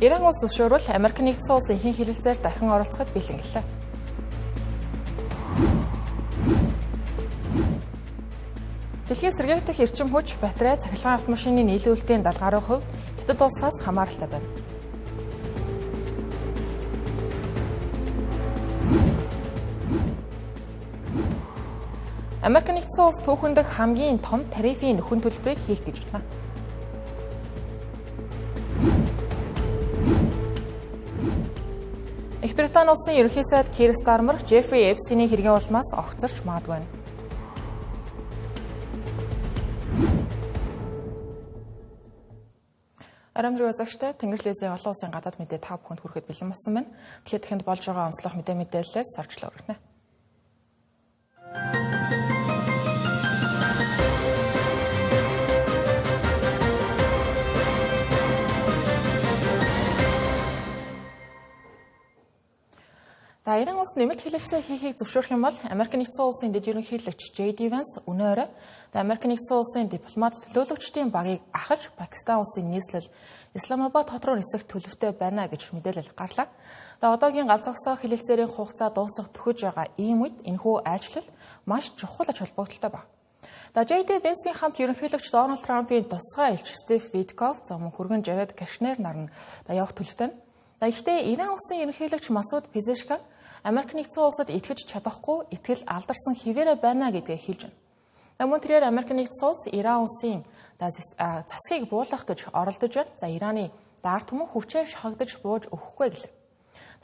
Иран улс зөвшөөрөл Америк нэгдсэн улсын ихэнх хэлэлцээр дахин оролцоход бэлэнгэлээ. Дэлхийн сэргээгдэх эрчим хүч, батарей, цахилгаан автомашины нийлүүлэлтийн 70% Хятад улсаас хамааралтай байна. Америк нэгдсэн улс түүхэн дэх хамгийн том тарифын нөхөн төлбөрийг хийх гэж байна. Их Британи улсын ерөнхий сайд Кир Стармер Жеффри Эпстейний хэргийн улмаас огцорч магадгүй байна. Арамдрын үзэгчтэй Тэнгэрлэзийн олон улсын гадаад мэдээ та бүхэнд хүрэхэд бэлэн болсон байна. Тэгэхээр тэнд болж байгаа онцлог мэдээллээс сорчлоо өргөнө. Иран улс нэмэлт хэлэлцээ хийхийг зөвшөөрөх юм бол Америк нэгдсэн улсын дэд ерөнхийлөгч JD Vance өнөөдөр Америк нэгдсэн улсын дипломат төлөөлөгчдийн багийг ахаж Пакистан улсын нийслэл Исламабад хот руу нисэх төлөвтэй байна гэж мэдээлэл гарлаа. Одоогийн галз зогсоох хэлэлцээрийн хугацаа дуусах төхөж байгаа ийм үед энэхүү айлчлал маш чухал ач холбогдолтой байна. JD Vance-ийн хамт ерөнхийлөгч Дональд Трампын тусгай элч Стив Витков зам хүргэн Жаред Кашнер нар явах төлөвтэй. Гэхдээ Иран улсын ерөнхийлөгч Масуд Пезешкан Америк нэгдсэн улсад итгэж чадахгүй, итгэл алдарсан хിവэрэ байна гэдгээ хэлж байна. Мөн тэрээр Америк нэгдсэн улс Иран улсын засгийг буулгах гэж оролдож байна. Ираны даар түмэн хүчээр шахагдаж бууж өгөхгүй гэлээ.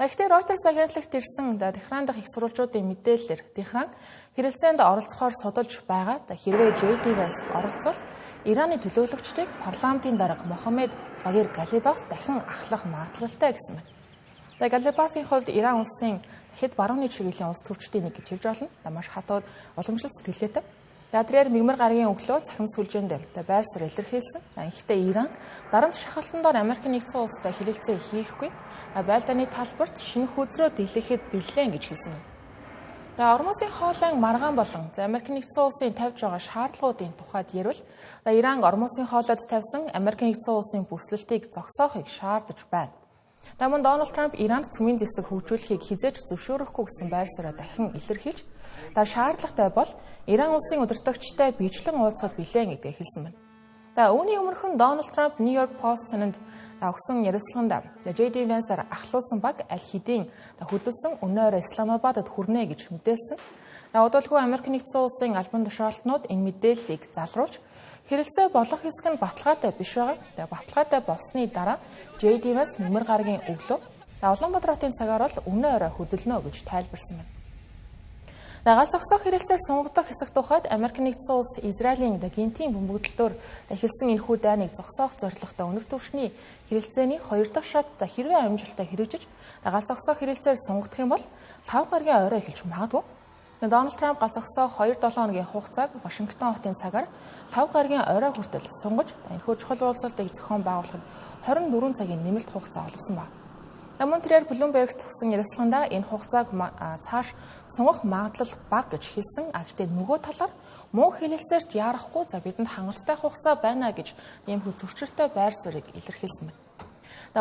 Гэхдээ Reuters агентлагт ирсэн Техран дахь их сурвалжуудын мэдээлэлээр Техран хэрэлцээнд оролцохоор судалж байгаа. Хэрвээ JD Vance оролцвол Ираны төлөөлөгчдийг парламентын дарга Мохаммед Багир Галибаф дахин ахлах магадлалтай гэсэн байна. Галибафын хувьд Иран улсын дахид барууны чиглэлийн улс төрчдийн нэг гэж хэлж болно. Маш хатууд уламжлалт сэтгэлгээтэй. Тэрээр мигмар гарагийн өглөө цахим сүлжээнд байр суурь илэрхийлсэн. Гэхдээ Иран дарамт шахалтан дор Америк нэгдсэн улстай хэлэлцээ хийхгүй. Байлдааны талбарт шинэ хүзрөө дийлэхэд бэлэн гэж хэлсэн. Ормосын хоолой маргаан болон Америк нэгдсэн улсын тавьж байгаа шаардлагуудын тухайд ярил Иран ормосын хоолойд тавьсан Америк нэгдсэн улсын бүслэлтийг зогсоохыг шаардаж байна. Мөн Дональд Трамп Иранд цөмийн зэвсэг хөгжүүлэхийг хизээж зөвшөөрөхгүй гэсэн байр сууриа дахин илэрхийлж, шаардлагатай бол Иран улсын удирдагчтай бичлэн уулзахад билээ гэдгээ хэлсэн байна. Үүний өмнөхөн Дональд Трамп New York Post цэнэнд өгсөн ярилцлаганд JD Vance-аар ахлуулсан баг аль хэдийн хөдөлсөн өнөөр Исламабадад хүрнэ гэж мэдээлсэн. Удалгүй Америк нэгдсэн улсын албан тушаалтнууд энэ мэдээллийг залруулж хэрэлцээ болох хэсэг нь баталгаатай биш байгаа. Баталгаатай болсны дараа JD Vance мигмар гарагийн өглөө Улаанбаатар хотын цагаар бол өнөө орой хөдөлнө гэж тайлбарсан байна. Галз зогсоох хэрэлцээр сунгагдах хэсэг тухайд Америк нэгдсэн улс Израилийн гинтийн бөмбөгдөлтөөр эхэлсэн энэхүү дайныг зогсоох зорилготой өнөр түвшний хэрэлцээний 2 дахь шат хэрвээ амжилттай хэрэгжиж галз зогсоох хэрэлцээр сунгагдах юм бол 5 гаругийн орой эхэлж магадгүй. Дональд Трамп галз зогсоох 2-7 хоногийн хугацааг Вашингтон хотын цагаар 5 гаругийн орой хүртэл сунгаж энэхүү чухал уулзалтыг зохион байгуулахад 24 цагийн нэмэлт хугацаа олгосон байна. Мөн тэрээр Bloomberg-т өгсөн ярилцлаганд энэ хугацааг цааш сунгах магадлал бага гэж хэлсэн. Гэхдээ нөгөө талаар муу хэлэлцээрт яарахгүй бидэнд хангалттай хугацаа байна гэж ийм зөвчөртэй байр суурийг илэрхийлсэн байна.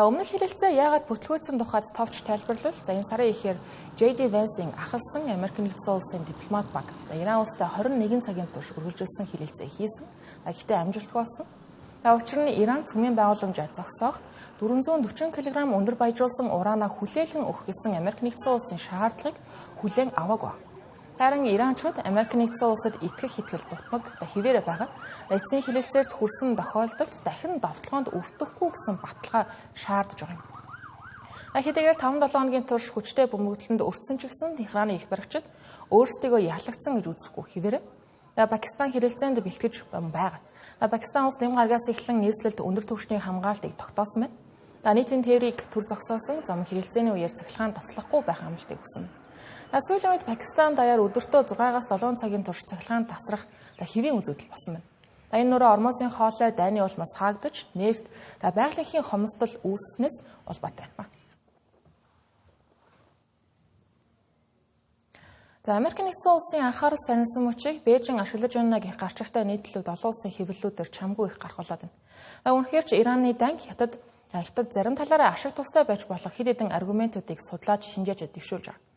Өмнөх хэлэлцээ яагаад бүтлгүүцсэн тухайд товч тайлбарлал энэ сарын эхээр JD Vance-ийн ахалсан Америк нэгдсэн улсын дипломат баг Иран улстай 21 цагийн турш үргэлжилсэн хэлэлцээ хийсэн. Гэхдээ амжилтгүй болсон. Учир нь Иран цөмийн байгууламж зогсоох 440 кг өндөр баяжуулсан ураанаа хүлээлгэн өгөх гэсэн Америк нэгдсэн улсын шаардлагыг хүлээн аваагүй. Харин Иранчууд Америк нэгдсэн улсад итгэх итгэл дутмаг хിവэрэ байгаа. Эцсийн хэлэлцээрт хүрсэн тохиолдолд дахин довтлоонд өртөхгүй гэсэн баталгаа шаардж байгаа юм. Хэдийгээр 5-7 хоногийн турш хүчтэй бөмбөгдөлтөнд өртсөн ч гэсэн Техраны их баригчид өөрсдийгөө ялагдсан гэж үзэхгүй хിവэрэ. Пакистан хэрэлцээнд бэлтгэж байгаа. Пакистан улс нэм гарагаас эхлэн нийслэлд өндөр түвшний хамгаалтыг тогтоосон байна. Нийтийн тээврийг төр зогсоосон зам хэрэлцээний үеэр цахилгаан таслахгүй байх амлалтыг өгсөн. Сүүлийн үед Пакистан даяар өдөртөө 6-7 цагийн турш цахилгаан тасрах хэвийн үзэгдэл болсон байна. Энэ нөрөө ормосын хоолой дайны улмаас хаагдаж, нефт байгалийн хомсдол үүснээс улбаатай байна. За Америк нэгдсэн улсын анхаарал сарнсан мөчийг Бээжин ашиглаж байна гэх гарчигтай нийтлэлүүд олон улсын хэвлэлүүдээр чамгүй их гарах болоод байна. Үнэхээр ч Ираны данг хятад зарим талаараа ашиг тустай байж болох хэд хэдэн аргументуудыг судлаад шинжээж дэвшүүлж байгаа.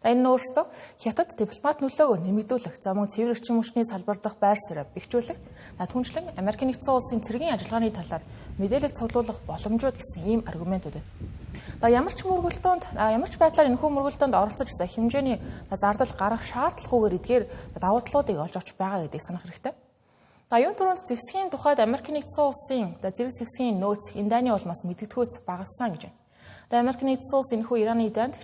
Энэ нь өөрөөсөө хятад дипломат нөлөөгөө нэмэгдүүлэх, за мөн цэвэр эрчим хүчний салбар дахь байр суурийг бэхжүүлэх, түншлэн Америк нэгдсэн улсын цэргийн ажиллагааны талаар мэдээлэл цуглуулах боломжууд гэсэн ийм аргументууд байна. Ямар ч байдлаар энэхүү мөргөлдөөнд оролцож хэмжээний зардал гарах шаардлагагүйгээр эдгээр давуу талуудыг олж авч байгаа гэдгийг санах хэрэгтэй. Юун түрүүнд зэвсгийн тухайд Америк нэгдсэн улсын зэрэг зэвсгийн нөөц энэ дайны улмаас мэдэгдэхүйц багассан гэж байна. Америк нэгдсэн улс энэхүү Ираны дайнд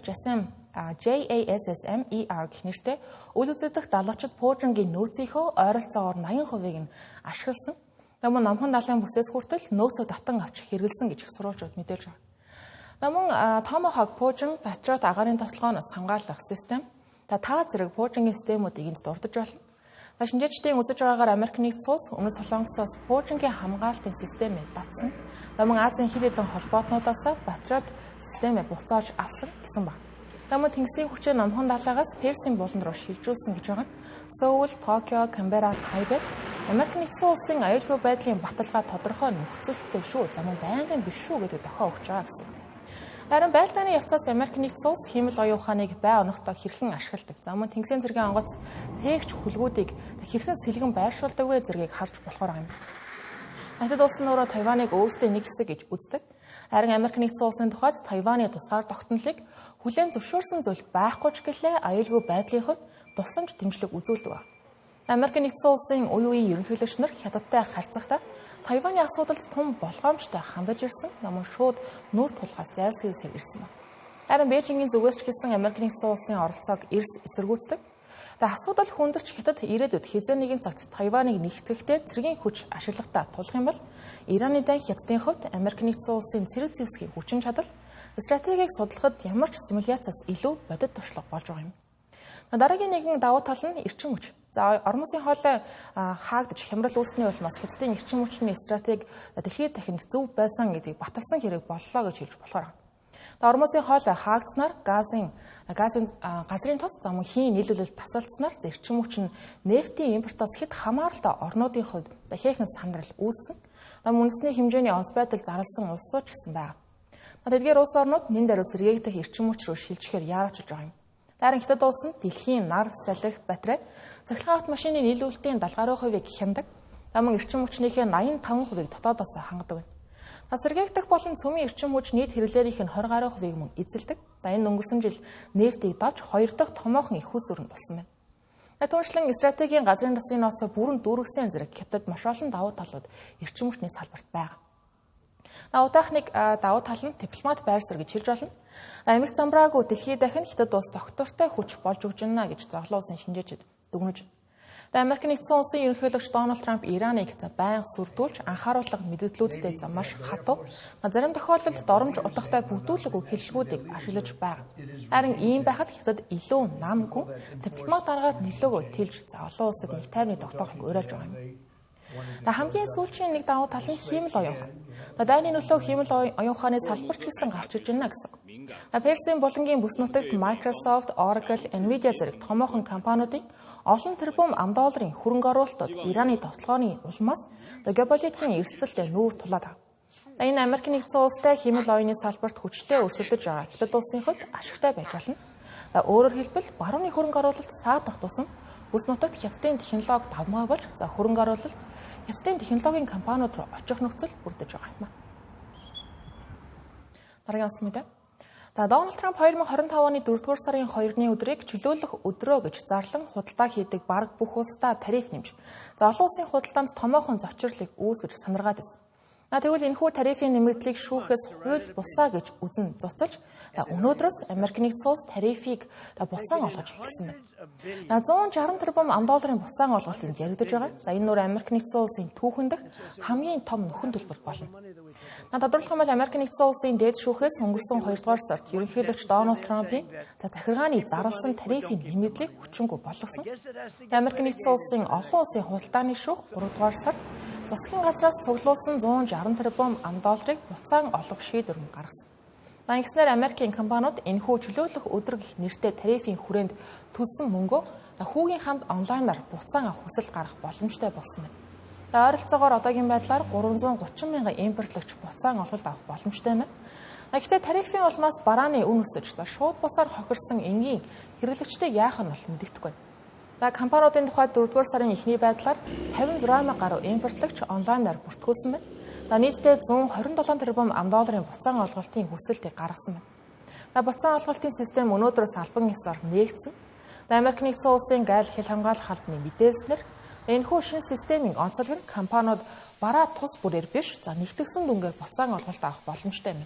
JASSMER гэх нэртэй үл үзэгдэх далавчид Пуужингийн нөөцийнхөө ойролцоогоор 80%-ийг нь ашигласан. Мөн номхон далайн бүсээс хүртэл нөөцөө татан авч хэрэгэлсэн гэж сурвалжууд мэдээлж байгаа. Мөн Tomahawk Пуужин Patriot агаарын тоглоомоос хамгаалах систем та зэрэг Пуужингийн системүүдийг энд дурдж байна. Шинжээчдийн үзэж байгаагаар Америк нэгдсэн улс Өмнөд Солонгосоос Пуужингийн хамгаалтын системийг татсан. Мөн Азийн хэд хэдэн холбоотнуудаас Patriot системийг буцааж авсан гэсэн байна. Мөн тэнгисийн хүчээ номхон далайгаас Персийн булан руу шилжүүлсэн гэж байгаа. Сөүл, Токио, Канберра, Тайбэй Америк нэгдсэн улсын аюулгүй байдлын баталгаа тодорхой нөхцөлтэй шүү. За мөн байнгын биш шүү гэдэг дохио өгч байгаа гэсэн. Харин байлдааны явцаас Америк нэгдсэн улс хиймэл оюун ухааныг бай оногтой хэрхэн ашигладаг. За мөн тэнгисийн цэргийн онгоц тээгч хүлгүүдийг хэрхэн сэлгэн байршуулдаг вэ зэргийг харж болохоор байгаа юм. Хятад улс нь өөрөө Тайваныг өөрсдийн нэг хэсэг гэж үздэг. Харин Америк нэгдсэн улсын тухайд Тайваны тусгаар тогтнолыг хүлээн зөвшөөрсөн зүйл байхгүй ч гэлээ аюулгүй байдлын хувьд тусламж дэмжлэг үзүүлдэг ба. Америк нэгдсэн улсын үе үеийн ерөнхийлөгч нар Хятадтай харьцахдаа Тайваны асуудалд том болгоомжтой хандаж ирсэн. Мөн шууд нүүр тулгаас зайлсхийсээр ирсэн ба. Харин Бээжингийн зүгээс ч гэсэн Америк нэгдсэн улсын оролцоог эрс эсэргүүцдэг. Асуудал хүндэрч Хятад ирээдүйд хязээ нэгэн цагт Тайваныг нэгтгэхдээ цэргийн хүч ашиглахдаа тулах юм бол Ираны дан Хятадын хувьд Америк нэгдсэн улсын цэрэг зэвсгийн хүчин чадал стратегийг судлахад ямар ч симуляцаас илүү бодит туршлага болж байгаа юм. Дараагийн нэгэн давуу тал нь эрчим хүч. За Ормосын хоолой хаагдж хямрал үүсний улмаас Хятадын эрчим хүчний стратеги дэлхийд дахин зөв байсан гэдгийг баталсан хэрэг боллоо гэж хэлж болохоор. Ормосын хоолой хаагдсанаар газрын тос зам хийн нийлүүлэлт тасалдсанаар эрчим хүч нь нефтийн импортоос хэд хамааралтай орнуудын хувьд дахиад сандрал үүссэн. Үндэсний хэмжээний онц байдал зарласан улсууд ч гэсэн байна. Тэдгээр улс орнууд нэн даруй сэргээгдэх эрчим хүч рүү шилжихээр яарчилж байгаа юм. Дарин Хятад улс нь дэлхийн нар, салхи, батарей, цахилгаан автомашины нийлүүлэлтийн 70% хяндаг. Мөн эрчим хүчнийхээ 85%-ийг дотоодоос хангадаг байна. Сэргээгдэх болон цөмийн эрчим хүч нийт хэрэглээрийнх нь 20% мөн эзэлдэг. Энэ өнгөрсөн жил нефтийг давж 2 дахь томоохон их хүс өрн болсон байна. Түншлэн стратегийн газрын тасын нөөцөө бүрэн дүүргэсэн зэрэг Хятад маш олон давуу талууд эрчим хүчний салбарт байгаа. Удаахныг давуу тал нь дипломат байр суурь гэж хэлж болно. Америк замбраагүй дэлхийд дахин Хятад улс тогтвортой хүч болж өгч байна гэж зоглон улсын шинжээчид дүгнэж байна. Америк нэгдсэн улсын ерөнхийлөгч Дональд Трамп Ираныг байнга сүрдүүлж анхааруулга мэдээллүүдтэй маш хатуу. Зарим тохиолдолд доромж утгатай бүтүүлэг хэллэгүүдийг ашиглаж байгаа. Харин ийм байхад Хятад илүү намгүй дипломат аргаар нөлөөгөө тэлж олон улсад их тайвны тогтоохыг уриалж байгаа юм. Хамгийн сүүлчийн нэг давуу тал нь хиймэл оюун ухаан. Дайны нөлөө хиймэл оюун ухааны салбарч гэсэн гарч иж байна гэсэн. Персийн булангийн бүс нутагт Microsoft, Oracle, Nvidia зэрэг томоохон компаниудын олон тэрбум $, хөрөнгө оруулалтууд Ираны тоглооны улмаас геополитикийн эрсдэлд нүүр тулаад байна. Энэ Америк нэгдсэн улстай хиймэл оюуны салбарт хүчтэй өрсөлдөж байгаа Хятад улсын хувьд ашигтай байж болно. Өөрөөр хэлбэл барууны хөрөнгө оруулалт саадах тусам бүс нутагт Хятадын технологи давмгай болж хөрөнгө оруулалт Хятадын технологийн компаниуд руу очих нөхцөл бүрдэж байгаа юм. Дараагийн мэдээ. Дональд Трамп 2025 оны 4-р сарын 2-ны өдрийг чөлөөлөх өдрөө гэж зарлан худалдаа хийдэг бараг бүх улсдаа тариф нэмж, олон улсын худалдаанд томоохон зочирлыг үүсгэж санаргаад байсан. Тэгвэл энэхүү тарифын нэмэгдлийг шүүхээс хууль бусаа гэж үзэн зуцалж өнөөдрөөс Америк нэгдсэн улс тарифыг буцаан олгож эхэлсэн байна. $160 тэрбум буцаан олголт энд яригдж байгаа. Энэ нөр Америк нэгдсэн улсын түүхэн дэх хамгийн том нөхөн төлбөр болно. Тодорхойлох юм бол Америк нэгдсэн улсын дээд шүүхээс өнгөрсөн 2-р сард ерөнхийлөгч Дональд Трампын захиргааны зарласан тарифын нэмэгдлийг хүчингүй болгосон. Америк нэгдсэн улсын олон улсын худалдааны шүүх 3-р сард засгийн газраас цуглуулсан $160 тэрбум буцаан олгох шийдвэр гаргасан. Ингэснээр Америкийн компаниуд энэхүү чөлөөлөх өдөр гэх нэртэй тарифын хүрээнд төлсөн мөнгөө хүүгийн хамт онлайнаар буцаан авах хүсэл гаргах боломжтой болсон байна. Ойролцоогоор одоогийн байдлаар 330 мянган импортлогч буцаан олголт авах боломжтой байна. Гэхдээ тарифын улмаас барааны үн өсөж шууд бусаар хохирсон энгийн хэрэглэгчдийг яах нь бол мэдэгдэхгүй байна. Компаниудын тухайд 4-р сарын эхний байдлаар 56 мянга гаруй импортлогч онлайнаар бүртгүүлсэн байна. Нийтдээ 127 тэрбум $, буцаан олголтын хүсэлтийг гаргасан байна. Буцаан олголтын систем өнөөдрөөс албан ёсоор нээгдсэн. Америк нэгдсэн улсын гайл хил хамгаалах албаны мэдээлснээр энэхүү шинэ системийн онцлог нь компаниуд бараа тус бүрээр биш нэгтгэсэн дүнгээр буцаан олголт авах боломжтой юм.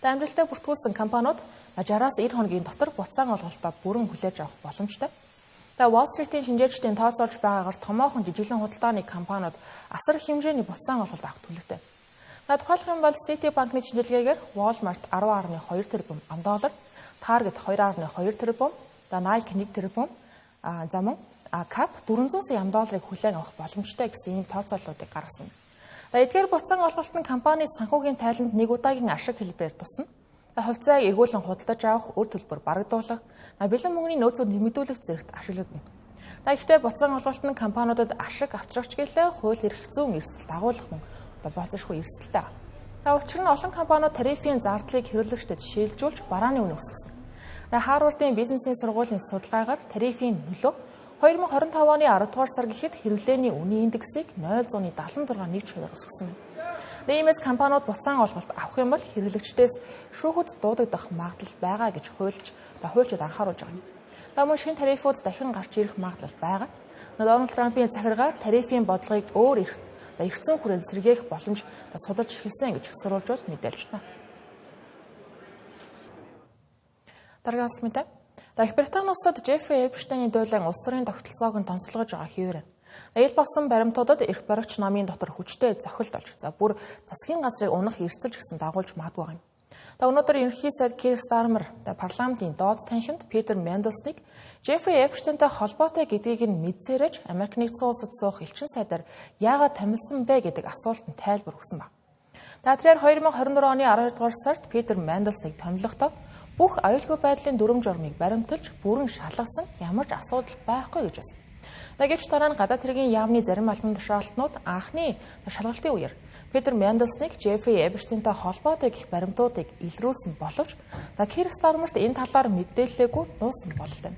Амжилттай бүртгүүлсэн компаниуд 60-аас 90 хоногийн дотор буцаан олголтоо бүрэн хүлээж авах боломжтой. Wall Street-ийн шинжээчдийн тооцоолж байгаагаар томоохон жижиглэн худалдааны компаниуд асар их хэмжээний буцаан олголт авах төлөвтэй. Тухайлах юм бол City банкны шинжилгээгээр Walmart 10.2 тэрбум $, Target 2.2 тэрбум, Nike 1 тэрбум, замун Cap 400 сая $-ыг хүлээн авах боломжтой гэсэн ийм тооцооллуудыг гаргасан. Эдгээр буцаан олголт нь компани санхүүгийн тайланд нэг удаагийн ашиг хэлбэрээр тусна. Хувьцааг эргүүлэн худалдаж авах, үр төлбөр барагдуулах, бэлэн мөнгөний нөөцүүд нэмэгдүүлэх зэрэгт ашиглагдана. Гэхдээ буцаан олголт нь компаниудад ашиг авчрагч гэлээ хууль эрх зүйн эрсдэл дагуулах мөн болцсошгүй эрсдэлтэй. Учир нь олон компаниуд тарифын зардлыг хэрэглэгчдэд шилжүүлж барааны үнэ өсгсөн. Харвардын бизнесийн сургуулийн судалгаагаар тарифын нөлөө 2025 оны 10 дугаар сар гэхэд хэрэглээний үнийн индексийг 0.76% өсгсөн байна. Иймээс компаниуд буцаан олголт авах юм бол хэрэглэгчдээс шүүхэд дуудагдах магадлал байгаа гэж хуульчид анхааруулж байгаа юм. Мөн шинэ тарифууд дахин гарч ирэх магадлал байгаа. Дональд Трампын захиргаа тарифын бодлогыг өөр эрх зүйн хүрээнд сэргээх боломж судалж эхэлсэн гэж сурвалжууд мэдээлж байна. Даргаас мэдээ. Их Британи улсад Жеффри Эпштейний дуулан улс төрийн тогтолцоог нь томсолгож байгаа хэвээр. Ил болсон баримтуудад эрх баригч намын дотор хүчтэй зохилт олж бүр засгийн газрыг унах эрсдэлж гэсэн дагуулж магадгүй юм. Өнөөдөр ерөнхий сайд Кир Стармер парламентын доод танхимд Питер Менделсныг Жеффри Эпштейнтэй холбоотой гэдгийг нь мэдсээрэж Америк нэгдсэн улсад суух элчин сайдаар яагаад томилсон бэ гэдэг асуултанд тайлбар өгсөн баг. Тэгэхээр 2024 оны 12 дугаар сард Питер Менделсныг томилохдоо бүх аюулгүй байдлын дүрм журмыг баримталж бүрэн шалгасан ямар ч асуудал байхгүй гэж байсан. Гэвч дараа нь гадаад хэргийн яамны зарим албан тушаалтнууд анхны шалгалтын үеэр Питер Менделсныг Жеффри Эпштейнтэй холбоотой гэх баримтуудыг илрүүлсэн боловч Кир Стармерт энэ талаар мэдээлэлгүй нуусан бололтой.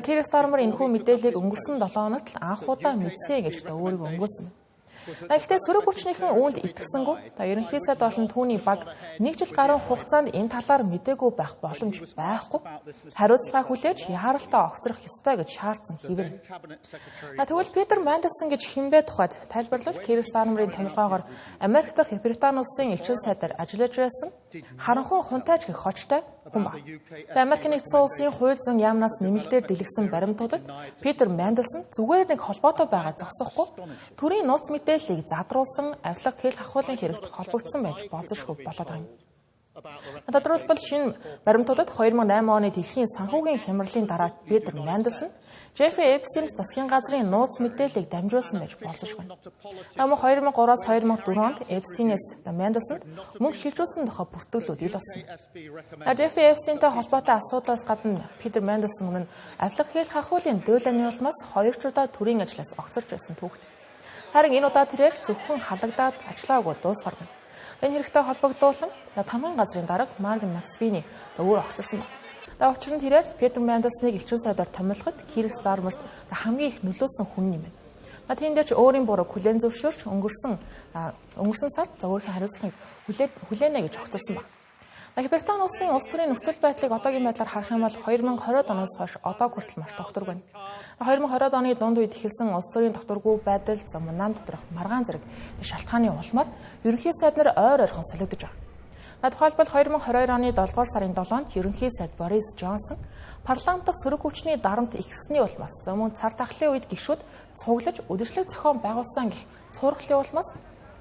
Кир Стармер энэхүү мэдээллийг өнгөрсөн 7 хоногт л анх удаа мэдсэн гэж өөрийгөө өнгөөсөн. Гэхдээ сөрөг хүчнийхэн үүнд итгэсэнгүй. Ерөнхий сайд болон түүний баг 1 жил гаруй хугацаанд энэ талаар мэдээгүй байх боломж байхгүй. Хариуцлага хүлээж яаралтай огцрох ёстой гэж шаардсан хэвээр. Тэгвэл Питер Менделсон гэж хинбэ тухайд тайлбарлал Кир Стармерийн томилгоогоор Америк дахь Британи улсын элчин сайдаар ажиллаж байсан харанхуй хунтайч гэх хочтой хүн ба. Америк нэгдсэн улсын хууль зүйн яамнаас нэмэлтээр дэлгэсэн баримтуудад Питер Менделсон зүгээр нэг холбоотой байгаа зогсохгүй төрийн нууц мэдээллийг задруулсан авилга хэл хахуулын хэрэгт холбогдсон байж болзошгүй болоод байгаа юм. Тодорхойлбол шинэ баримтуудад 2008 оны дэлхийн санхүүгийн хямралын дараа Питер Менделсон Жеффри Эпштейн засгийн газрын нууц мэдээллийг дамжуулсан байж болзошгүй. Мөн 2003-аас 2004 онд Эпштейнээс Менделсонд мөнгө шилжүүлсэн тухай бүртгэлүүд ил болсон. Жеффри Эпштейнтэй холбоотой асуудлаас гадна Питер Менделсон өмнө авилга хэл хахуулын дуулааны улмаас 2 удаа төрийн ажлаас огцорч байсан түүхтэй. Харин энэ удаа тэрээр зөвхөн халагдаад ажиллаагүй дуусгар байна. Энэ хэрэгтэй холбогдуулан тамгын газрын дарга Марган Максвини өөр огцорсон байна. Учир нь тэрээр Питер Менделсныг элчин сайдаар томилоход Кир Стармерт хамгийн их нөлөөсөн хүн юм байна. Тиймдээ ч өөрийн бурууг хүлээн зөвшөөрч өнгөрсөн сард өөрийнхөө хариуцлагыг хүлээнэ гэж огцорсон байна. Британи улсын улс төрийн нөхцөл байдлыг одоогийн байдлаар харах юм бол 2020 оноос хойш одоо хүртэл маш тогтворгүй байна. 2020 оны дунд үед эхэлсэн улс төрийн тогтворгүй байдал нам доторх маргаан зэрэг шалтгааны улмаар ерөнхий сайд нар ойр ойрхон солигдож байгаа. Тухайлбал 2022 оны 7 дугаар сарын 7-нд ерөнхий сайд Борис Джонсон парламент дахь сөрөг хүчний дарамт ихсний улмаас мөн цар тахлын үед гишүүд цуглаж үдшилэг зохион байгуулсан гэх цуурхлын улмаас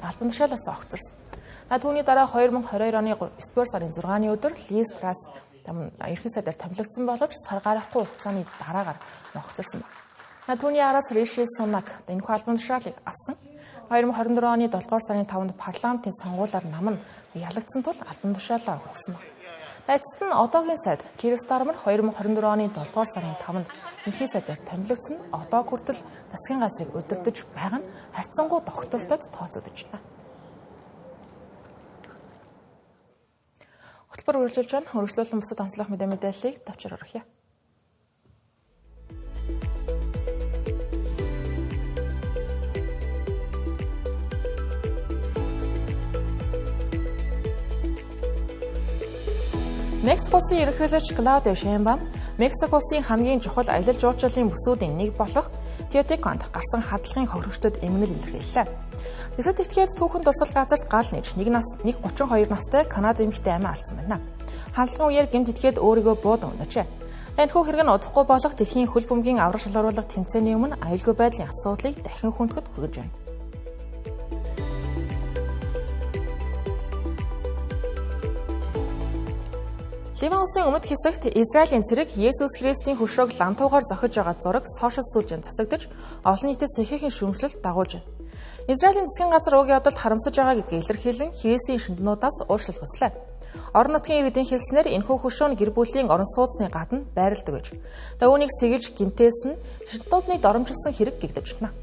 албан тушаалаас огцорсон. Түүний дараа 2022 оны 9 дугаар сарын 6-ны өдөр Лиз Трасс ерөнхий сайдаар томилогдсон боловч сар гарахгүй хугацааны дараагаар огцорсон байна. Түүний араас Риши Сунак энэхүү албан тушаалыг авсан. 2024 оны 7 дугаар сарын 5-нд парламентын сонгуулиар нам нь ялагдсан тул албан тушаалаа өгсөн байна. Эцэст нь одоогийн сайд Кир Стармер 2024 оны 7 дугаар сарын 5-нд Ерөнхий сайдаар томилогдсон нь одоо хүртэл засгийн газрыг удирдах байгаа нь харьцангуй тогтвортой тооцогдож байна. Хөтөлбөр үргэлжилж байна. Хөрвүүлэн бусад онцлог мэдээллийг товчоор өргөе. Мексик улсын ерөнхийлөгч Клаудио Шейнбаум Мексик улсын хамгийн чухал аялал жуулчлалын бүсүүдийн нэг болох Теотиконд гарсан хадлагын хохирогчдод эмгэнэл илэрхийллээ. Зэвсэг этгээд түүхэн дурсал газарт гал нээж 1.32 настай Канада эмэгтэй амиа алдсан байна. Хандлагын үеэр гэмт этгээд өөрийгөө бууд унажээ. Энэхүү хэрэг нь удахгүй болох дэлхийн хөл бөмбөгийн аврах шалгаруулах тэмцээний өмнө аюулгүй байдлын асуудлыг дахин хүндэхэд хүргэж байна. Ливан улсын өмнөд хэсэгт Израилийн цэрэг Есүс Христийн хөшөөг лантуугаар зохиж байгаа зураг сошиал сүлжээнд засагдж олон нийтэд сэхээхэн шүүмжлэлт дагуулж байна. Израилийн засгийн газар уг явдалд харамсаж байгаа гэдгийг илэрхийлэн Христийн шинжнүүдээс уучлал хүслээ. Орон нутгийн иргэдийн хэлснээр энэхүү хөшөө нь гэр бүлийн орон сууцны гадна байрладаг гэж. Үүнийг сэгэлж гэмтээс нь шинжнүүдний доромжилсан хэрэг гэгдэж байна.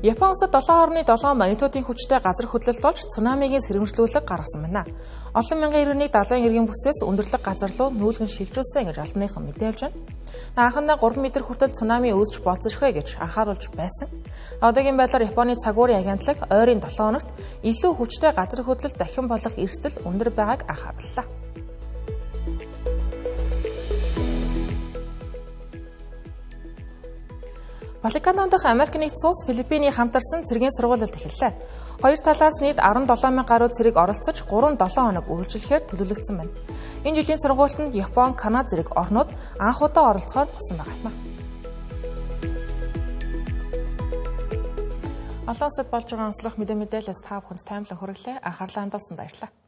Япон улсад 7.7 магнитудын хүчтэй газар хөдлөлт болж цунамигийн сэрэмжлүүлэг гаргасан байна. Олон мянган иргэнийг далайн эргийн бүсээс өндөрлөг газар руу нүүлгэн шилжүүлсэн гэж албаныхан мэдээлж байна. Анхандаа 3 м хүртэл цунами үүсч болцсошгүй гэж анхааруулж байсан. Одоогийн байдлаар Японы цагуурын агентлаг ойрын 7 хоногт илүү хүчтэй газар хөдлөлт дахин болох эрсдэл өндөр байгааг анхаарлаа. Ватикан дахь Америк нэгдсэн улс Филиппиний хамтарсан цэргийн сургуулилд эхэллээ. Хоёр талаас нийт 17,000 гаруй цэрэг оролцож 3-7 хоног үргэлжлэхээр төлөвлөгдсөн байна. Энэ жилийн сургуультанд Япон, Канада зэрэг орнууд анх удаа оролцохоор болсон байгаа юм. Олон улсад болж байгаа онцлог мэдээлэлээс та бүхэнд таймлан хүргэлээ. Анхаарлаа хандуулсанд баярлалаа.